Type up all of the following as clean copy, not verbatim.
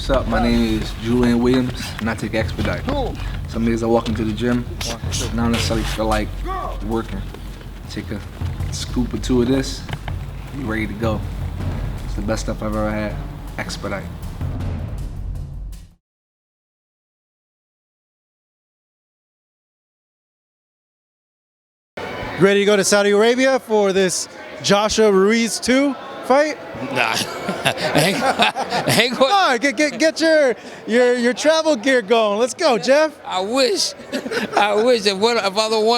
What's up? My name is Julian Williams, and I take Expedite. Some days I walk into the gym, and I don't necessarily feel like working. Take a scoop or two of this, be ready to go. It's the best stuff I've ever had. Expedite. Ready to go to Saudi Arabia for this Joshua Ruiz 2 fight? Nah, I ain't going. Come on, get your travel gear going. Let's go, Jeff. I wish if I was one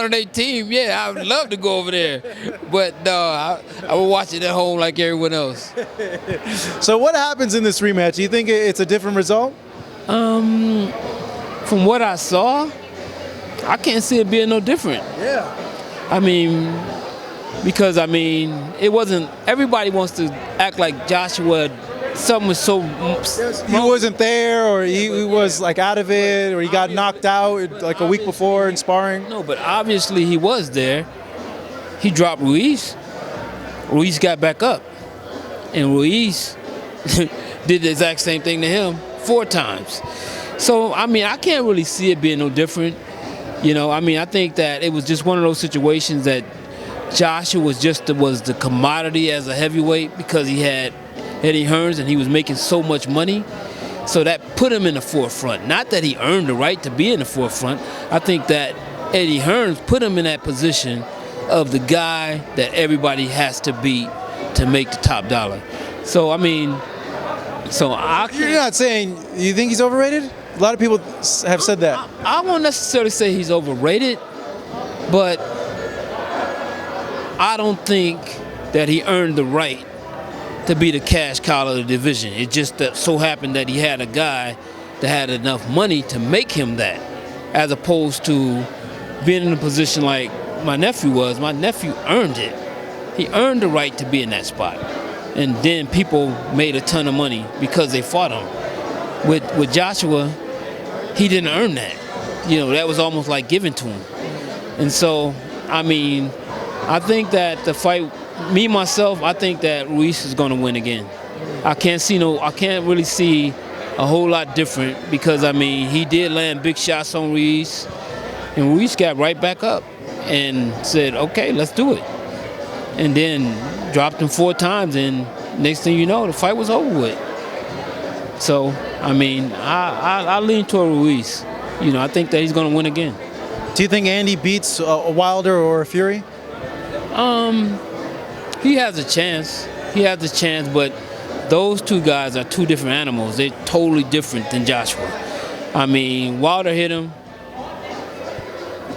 of their team, yeah, I would love to go over there. But no, I will watch it at home like everyone else. So what happens in this rematch? Do you think it's a different result? From what I saw, I can't see it being no different. Yeah. I mean, because it wasn't. Everybody wants to act like Joshua. Something was so. He wasn't there, or he was like out of it, or he got knocked out like a week before in sparring. No, but obviously he was there. He dropped Ruiz. Ruiz got back up, and Ruiz did the exact same thing to him 4 times. So I can't really see it being no different. I think that it was just one of those situations that Joshua was the commodity as a heavyweight because he had Eddie Hearns and he was making so much money. So that put him in the forefront. Not that he earned the right to be in the forefront. I think that Eddie Hearns put him in that position of the guy that everybody has to beat to make the top dollar. So, You're not saying you think he's overrated? A lot of people have said that. I won't necessarily say he's overrated, but I don't think that he earned the right to be the cash cow of the division. It just that so happened that he had a guy that had enough money to make him that, as opposed to being in a position like my nephew was. My nephew earned it. He earned the right to be in that spot. And then people made a ton of money because they fought him. With Joshua, he didn't earn that. That was almost like given to him. And so, I think that the fight, I think that Ruiz is going to win again. I can't really see a whole lot different because, he did land big shots on Ruiz, and Ruiz got right back up and said, okay, let's do it. And then dropped him 4 times, and next thing you know, the fight was over with. So, I lean toward Ruiz. I think that he's going to win again. Do you think Andy beats a Wilder or a Fury? He has a chance. But those 2 guys are 2 different animals. They're totally different than Joshua. Wilder hit him.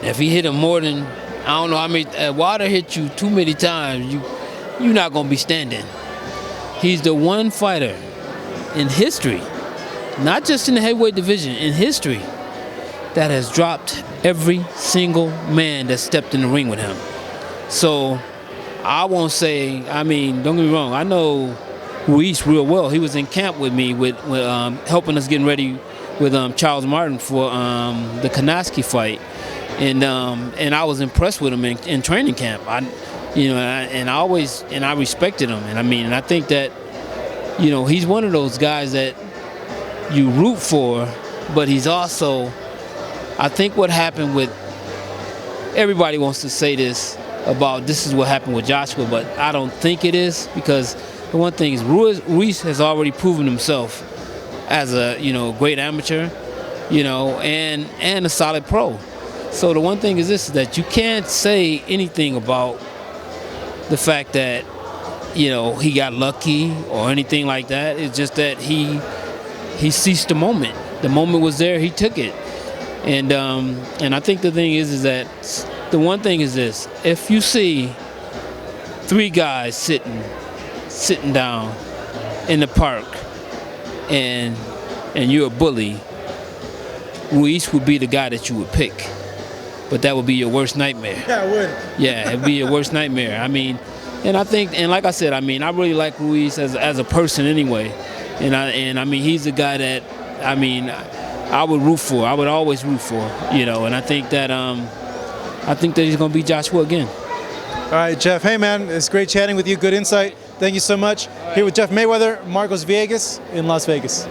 If he hit him more than, I don't know how many, Wilder hit you too many times, you're not going to be standing. He's the one fighter in history, not just in the heavyweight division, in history, that has dropped every single man that stepped in the ring with him. So I won't say, don't get me wrong, I know Ruiz real well. He was in camp with me with helping us getting ready with Charles Martin for the Kanaski fight. And I was impressed with him in training camp. I respected him. And I think that, he's one of those guys that you root for, but he's also, I think what happened with, everybody wants to say this about this is what happened with Joshua, but I don't think it is, because the one thing is Ruiz has already proven himself as a, great amateur, and a solid pro. So the one thing is this, is that you can't say anything about the fact that, he got lucky or anything like that. It's just that he seized the moment. The moment was there, he took it. And I think the thing is that the one thing is this: if you see 3 guys sitting down in the park and you're a bully, Ruiz would be the guy that you would pick. But that would be your worst nightmare. Yeah, it would. Yeah, it'd be your worst nightmare. And I think, and like I said, I really like Ruiz as a person anyway. And he's a guy that, I would root for. I would always root for, and I think that he's going to beat Joshua again. All right, Jeff. Hey, man, it's great chatting with you. Good insight. Thank you so much. Here with Jeff Mayweather, Marcos Viegas in Las Vegas.